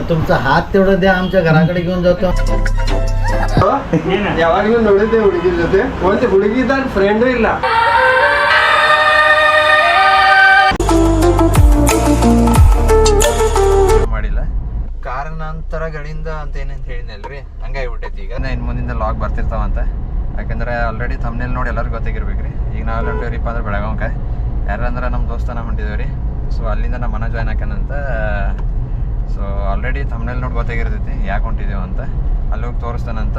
तुमचा हात तेवढं द्या, आमच्या घराकडे घेऊन जातो. ಯಾವಾಗಲೂ ನೋಡಿದ್ದೆ ಹುಡುಗಿ ಜೊತೆ ಒಂದು ಹುಡುಗಿದಾಗ ಫ್ರೆಂಡು ಇಲ್ಲ. ಮಾಡಿಲ್ಲ ಕಾರಣಾಂತರಗಳಿಂದ ಅಂತ ಏನಂತ ಹೇಳಿನಲ್ರಿ, ಹಂಗಾಗಿಬಿಟ್ಟೈತಿ. ಈಗ ಇನ್ನು ಮುಂದಿಂದ ಲಾಗ್ ಬರ್ತಿರ್ತಾವಂತ, ಯಾಕಂದ್ರೆ ಆಲ್ರೆಡಿ ಥಂಬ್ನೇಲ್ ನೋಡಿ ಎಲ್ಲರಿಗೂ ಗೊತ್ತಾಗಿರ್ಬೇಕ್ರಿ. ಈಗ ನಾವು ಹೊಂಟಿವ್ರಿಪ್ಪ ಅಂದ್ರೆ ಬೆಳಗಾವ್ಕ, ಯಾರಂದ್ರೆ ನಮ್ಮ ದೋಸ್ತನ ಹೊಂಟಿದ್ದೇವೆ ರೀ. ಸೊ ಅಲ್ಲಿಂದ ನಮ್ಮ ಮನ ಜಾಯ್ನ್ ಹಾಕ್ಯಾನಂತ. ಸೊ ಆಲ್ರೆಡಿ ಥಂಬ್ನೇಲ್ ನೋಡಿ ಗೊತ್ತಾಗಿರ್ತೈತಿ ಯಾಕೆ ಹೊಂಟಿದ್ದೇವೆ ಅಂತ. ಅಲ್ಲಿ ಹೋಗಿ ತೋರಿಸ್ತಾನಂತ.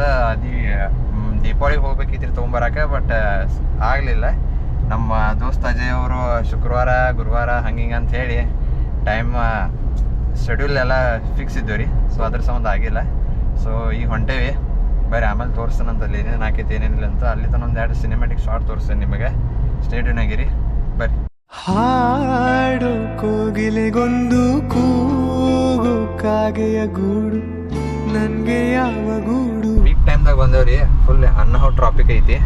ದೀಪಾವಳಿಗೆ ಹೋಗ್ಬೇಕಿತ್ರಿ ತೊಗೊಂಬರಕ್ಕೆ, ಬಟ್ ಆಗಲಿಲ್ಲ. ನಮ್ಮ ದೋಸ್ತ ಅಜಯ್ ಅವರು ಶುಕ್ರವಾರ ಗುರುವಾರ ಹಂಗೆ ಅಂತ ಹೇಳಿ ಟೈಮ್ ಶೆಡ್ಯೂಲ್ ಎಲ್ಲ ಫಿಕ್ಸ್ ಇದ್ದವು ರೀ. ಸೊ ಅದ್ರ ಸಂಬಂಧ ಆಗಿಲ್ಲ. ಸೊ ಈಗ ಹೊಂಟೇವಿ, ಬರೀ ಆಮೇಲೆ ತೋರಿಸ್ತಾನಂತ ಅಲ್ಲಿ ಏನೇನು ಹಾಕೈತಿ ಏನೇನಿಲ್ಲ ಅಂತ. ಅಲ್ಲಿ ತನಕ ಒಂದು 2 ಸಿನಿಮ್ಯಾಟಿಕ್ ಶಾರ್ಟ್ ತೋರಿಸ್ತೇನೆ ನಿಮಗೆ. ಸ್ಟೇಡಿಯನ್ ಆಗಿರಿ, ಬರ್ರಿ. ಹಾಡು ಕೋಗಿಲೆಗೊಂದು ಕೂಗು, ಕಾಗೆಯ ಗೂಡು ನನ್ಗೆ ಯಾವ ಗೂಡು. ವೀಕ್ ಟೈಮ್ದಾಗ ಬಂದೇವ್ರಿ. ಫುಲ್ ಅನ್ನಹೋ ಟ್ರಾಫಿಕ್ ಐತಿ.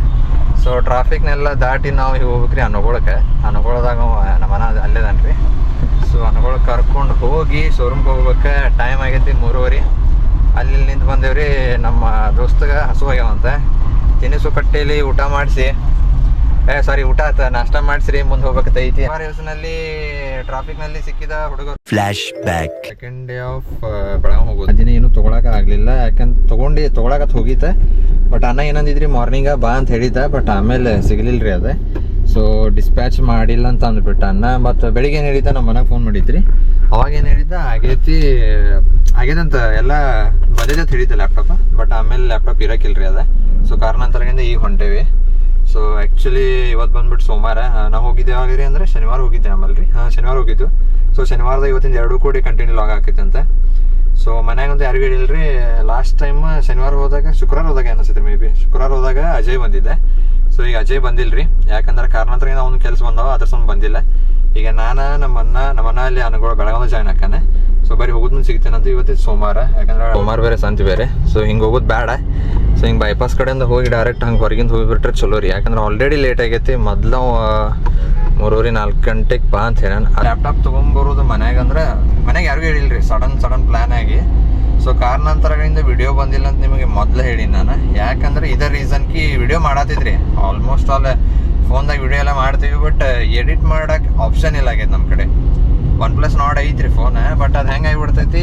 ಸೊ ಟ್ರಾಫಿಕ್ನೆಲ್ಲ ದಾಟಿ ನಾವು ಈಗ ಹೋಗ್ಬೇಕ್ರಿ ಅನ್ನಗೊಳಕ್ಕೆ. ಅನ್ನಗೊಳದಾಗ ನಮ್ಮನ ಅಲ್ಲೇದನ್ರಿ. ಸೊ ಅನ್ನಗೊಳಕ್ಕೆ ಕರ್ಕೊಂಡು ಹೋಗಿ ಶೋರೂಮ್ಗೆ ಹೋಗ್ಬೇಕು. ಟೈಮ್ ಆಗೈತಿ 3:30. ಅಲ್ಲಿ ನಿಂತು ಬಂದೇವ್ರಿ. ನಮ್ಮ ದೋಸ್ತಗೆ ಹಸು ಆಗ್ಯಾವಂತ. ತಿನಿಸು ಕಟ್ಟೆಯಲ್ಲಿ ಊಟ ಮಾಡಿಸಿ, ಊಟ ಆತ ನಾಷ್ಟ ಮಾಡಿಸ್ರಿ, ಮುಂದೆ ಹೋಗ್ಬೇಕೈತಿ. ನಲ್ಲಿ ಟ್ರಾಫಿಕ್ನಲ್ಲಿ ಸಿಕ್ಕಿದ ಹುಡುಗರು. Flash back. Second day of Belgaum ಹೋಗೋದು. ಅದಿನ ಏನು ತೊಗೊಳಕ ಆಗಲಿಲ್ಲ, ಯಾಕಂದ್ರೆ ತೊಗೊಳಕತ್ ಹೋಗಿದ್ದೆ. ಬಟ್ ಅಣ್ಣ ಏನಂದಿದ್ರಿ ಮಾರ್ನಿಂಗ ಬಾ ಅಂತ ಹೇಳಿದ್ದ, ಬಟ್ ಆಮೇಲೆ ಸಿಗಲಿಲ್ಲ ರೀ ಅದು. ಸೊ ಡಿಸ್ಪ್ಯಾಚ್ ಮಾಡಿಲ್ಲ ಅಂತ ಅಂದ್ಬಿಟ್ಟು ಅಣ್ಣ. ಮತ್ತು ಬೆಳಿಗ್ಗೆ ಏನು ಹೇಳಿದ್ದ, ನಮ್ಮ ಮನೆಗೆ ಫೋನ್ ಮಾಡಿದ್ರಿ. ಅವಾಗ ಏನು ಹೇಳಿದ್ದ, ಆಗೈತಂತ ಎಲ್ಲ ಬಂದಿದ್ದ ಹೇಳಿದ್ದೆ ಲ್ಯಾಪ್ಟಾಪ್. ಬಟ್ ಆಮೇಲೆ ಲ್ಯಾಪ್ಟಾಪ್ ಇರೋಕ್ಕಿಲ್ರಿ ಅದು. ಸೊ ಕಾರಣಾಂತರದಿಂದ ಈಗ ಹೊಂಟೇವಿ. ಸೊ ಆ್ಯಕ್ಚುಲಿ ಇವತ್ತು ಬಂದ್ಬಿಟ್ಟು ಸೋಮವಾರ. ನಾವು ಹೋಗಿದ್ದೆ ಯಾವಾಗ್ರಿ ಅಂದರೆ ಶನಿವಾರ ಹೋಗಿದ್ದೆ ಆಮೇಲೆ ರೀ. ಶನಿವಾರ ಹೋಗಿದ್ದು. ಸೊ ಶನಿವಾರದ ಇವತ್ತಿಂದ 2 ಕೋಟಿ ಕಂಟಿನ್ಯೂ ಲಾಗ್ ಹಾಕೈತಂತೆ. ಸೊ ಮನ್ಯಾಗಂತೂ ಯಾರಿಗೂ ಹೇಳಿಲ್ರಿ. ಲಾಸ್ಟ್ ಟೈಮ್ ಶುಕ್ರವಾರ ಹೋದಾಗ ಅನಿಸುತ್ತೆ, ಮೇ ಬಿ ಶುಕ್ರವಾರ ಹೋದಾಗ ಅಜಯ್ ಬಂದಿದ್ದೆ. ಸೊ ಈಗ ಅಜಯ್ ಬಂದಿಲ್ರಿ, ಯಾಕಂದ್ರೆ ಕಾರಣಾಂತರದಿಂದ ಅವ್ನು ಕೆಲಸ ಬಂದವ, ಅದ್ರ ಸಂಬಂಧ ಬಂದಿಲ್ಲ. ಈಗ ನಮ್ಮನ್ನ ಅಲ್ಲಿ ಅನುಗಳು ಬೆಳಗಾವ ಜಾಯ್ನ್ ಹಾಕಾನೆ. ಸೊ ಬರೀ ಹೋಗೋದು ಮುಂದೆ ಸಿಗ್ತೇನಂತ. ಇವತ್ತಿದ್ದು ಸೋಮವಾರ, ಯಾಕಂದ್ರೆ ಸೋಮವಾರ ಬೇರೆ ಸಂತೆ ಬೇರೆ. ಸೊ ಹಿಂಗೆ ಹೋಗೋದು ಬೇಡ. ಸೊ ಹಿಂಗೆ ಬೈಪಾಸ್ ಕಡೆಯಿಂದ ಹೋಗಿ ಡೈರೆಕ್ಟ್ ಹಂಗೆ ಹೊರಗಿಂದ ಹೋಗಿಬಿಟ್ರೆ ಚಲೋ ರೀ. ಯಾಕಂದ್ರೆ ಆಲ್ರೆಡಿ ಲೇಟ್ ಆಗೈತಿ. ಮೊದಲು 3:30-4 ಗಂಟೆಗೆ ಬಾ ಅಂತ ಹೇಳ. ಲ್ಯಾಪ್ಟಾಪ್ ತೊಗೊಂಬರೋದು ಮನ್ಯಾಗ ಯಾರಿಗೂ ಹೇಳಿಲ್ರಿ, ಸಡನ್ ಪ್ಲ್ಯಾನ್ ಆಗಿ. ಸೊ ಕಾರಣಾಂತರಗಳಿಂದ ವಿಡಿಯೋ ಬಂದಿಲ್ಲ ಅಂತ ನಿಮಗೆ ಮೊದಲು ಹೇಳಿ ನಾನು. ಯಾಕಂದ್ರೆ ಇದರ ರೀಸನ್ಕಿ ವಿಡಿಯೋ ಮಾಡತ್ತಿದ್ರಿ. ಆಲ್ಮೋಸ್ಟ್ ಆಲ್ ಫೋನ್ದಾಗ ವಿಡಿಯೋ ಎಲ್ಲ ಮಾಡ್ತೀವಿ, ಬಟ್ ಎಡಿಟ್ ಮಾಡೋಕೆ ಆಪ್ಷನ್ ಇಲ್ಲ ಆಗೈತೆ ನಮ್ಮ ಕಡೆ. OnePlus Nord ಐತ್ರಿ ಫೋನ್, ಬಟ್ ಅದು ಹೆಂಗೆ ಆಗಿಬಿಡ್ತೈತಿ,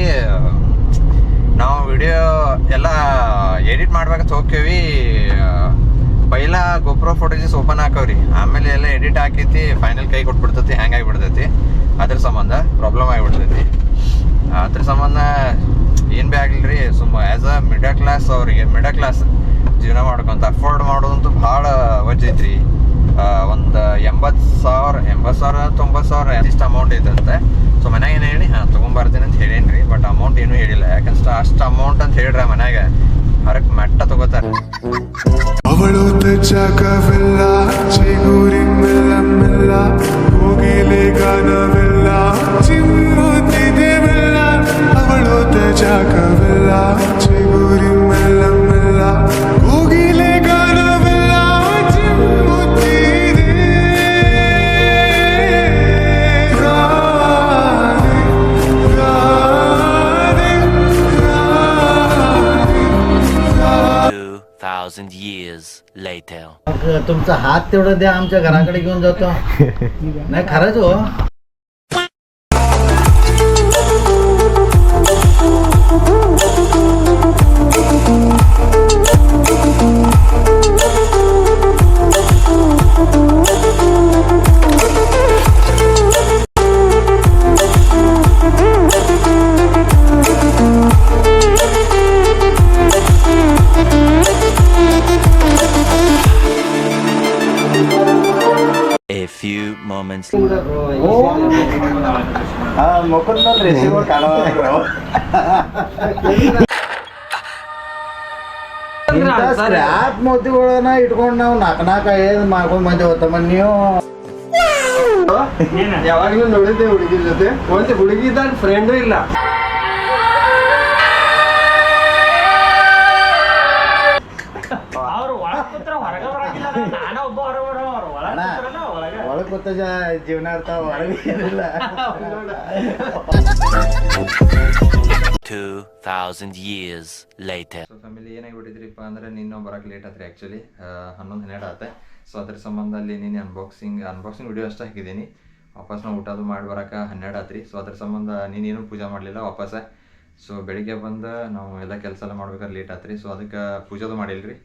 ನಾವು ವಿಡಿಯೋ ಎಲ್ಲ ಎಡಿಟ್ ಮಾಡ್ಬೇಕಂತ ಹೋಗ್ತೀವಿ. ಪೈಲ GoPro ಫೋಟೇಜಸ್ ಓಪನ್ ಹಾಕವ್ರಿ, ಆಮೇಲೆ ಎಲ್ಲ ಎಡಿಟ್ ಹಾಕೈತಿ, ಫೈನಲ್ ಕೈ ಕೊಟ್ಬಿಡ್ತೈತಿ, ಹ್ಯಾಂಗ್ ಆಗಿಬಿಡ್ತೈತಿ. ಅದ್ರ ಸಂಬಂಧ ಪ್ರಾಬ್ಲಮ್ ಆಗಿಬಿಡ್ತೈತಿ. ಅದ್ರ ಸಂಬಂಧ ಏನು ಭೀ ಆಗಿಲ್ರಿ. ಆ್ಯಸ್ ಅ ಮಿಡಲ್ ಕ್ಲಾಸ್ ಜೀವನ ಮಾಡ್ಕೊಂತ ಅಫೋರ್ಡ್ ಮಾಡೋದಂತೂ ಭಾಳ ವಜ್ಜೈತ್ರಿ. ಒಂದು 80,000 90,000 ಇಷ್ಟು ಅಮೌಂಟ್ ಐತಂತೆ. ಸೊ ಮನ್ಯಾಗ ಏನು ಹೇಳಿ ತೊಗೊಂಬರ್ತೀನಿ ಅಂತ ಹೇಳೇನ್ರಿ, ಬಟ್ ಅಮೌಂಟ್ ಏನೂ ಹೇಳಿಲ್ಲ. ಯಾಕಂದ್ರೆ ಅಷ್ಟು ಅಮೌಂಟ್ ಅಂತ ಹೇಳ್ರಿ ಮನ್ಯಾಗ ಹರಕ್ ಮೆಟ್ಟ ತಗೋತಾರೆ. ಅವಳು ಜಾಗವೆಲ್ಲ ಚಿಗುರಿ ಮೆಲ್ಲ ಮೆಲ್ಲ ಹೋಗಿಲೆ ಗಾನವೆಲ್ಲ ಚಿಮ್ಮುತ್ತಿದೆ ಬೆಲ್ಲ. ಅವಳು ಜಾಗವೆಲ್ಲ ಚಿಗುರಿ ಮೆಲ್ಲ ಮೆಲ್ಲ ಹೋಗಿಲೆ ಗಾನವೆಲ್ಲ ಚಿಮ್ಮುತ್ತಿದೆ. 2,000 years later. तुमचा हात तेवढं द्या, आमच्या घराकडे घेऊन जातो. नाही खरंच हो. A few moments ಮೊಕಲ್ನಲ್ಲಿ ರೆಸಿವರ್ ಸ್ಕ್ರ್ಯಾಪ್ ಮೋತಿಗಳನ್ನ ಇಟ್ಕೊಂಡು ನಾವು ನಾಲ್ಕು ಐದು ಮಾಡ್ಕೊಂಡು ಬಂದೆ ಹೋತಮ್ಮ. ನೀವು ಯಾವಾಗಲೂ ನೋಡಿದ್ದೆ ಹುಡುಗಿ ಜೊತೆ ಒಂದು ಹುಡುಗಿದಾಗ ಫ್ರೆಂಡು ಇಲ್ಲ. ಒಳಗೆ ಕೂತ ಜೀವನ ಇರ್ತಾವ, ಹೊರಗೆ ಏನಿಲ್ಲ. 2,000 years later. ಸೊ ಫ್ಯಾಮಿಲಿ ಏನಾಗಿಬಿಟ್ಟಿದ್ರಿಪ್ಪ ಅಂದ್ರೆ ನಿನ್ನ ಬರೋಕೆ ಲೇಟ್ ಆತ್ರಿ ಆ್ಯಕ್ಚುಲಿ 11-12 ಆತ. ಸೊ ಅದ್ರ ಸಂಬಂಧ ಅಲ್ಲಿ ನಿನ್ನೆ ಅನ್ಬಾಕ್ಸಿಂಗ್ ವಿಡಿಯೋ ಅಷ್ಟೇ ಹಾಕಿದ್ದೀನಿ. ವಾಪಸ್ ನಾವು ಊಟದು ಮಾಡಿ ಬರೋಕೆ 12 ಆತ್ರಿ. ಸೊ ಅದ್ರ ಸಂಬಂಧ ನೀನೇನು ಪೂಜೆ ಮಾಡಲಿಲ್ಲ ವಾಪಸ್. ಸೊ ಬೆಳಿಗ್ಗೆ ಬಂದು ನಾವು ಎಲ್ಲ ಕೆಲಸ ಎಲ್ಲ ಮಾಡ್ಬೇಕಾದ್ರೆ ಲೇಟ್ ಆತ್ರಿ. ಸೊ ಅದಕ್ಕೆ ಪೂಜೆದು ಮಾಡಿಲ್ರಿ.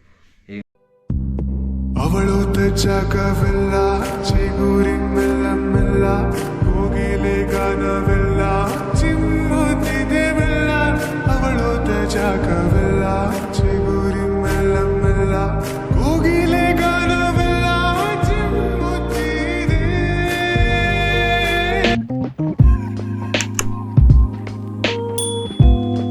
ಅವಳು ಜಾಗವಿಲ್ಲ ಚಿಗುರಿ ಮೆಲ್ಲ ಮೆಲ್ಲ ಹೋಗಿಲೆ ಗಾನವಿಲ್ಲ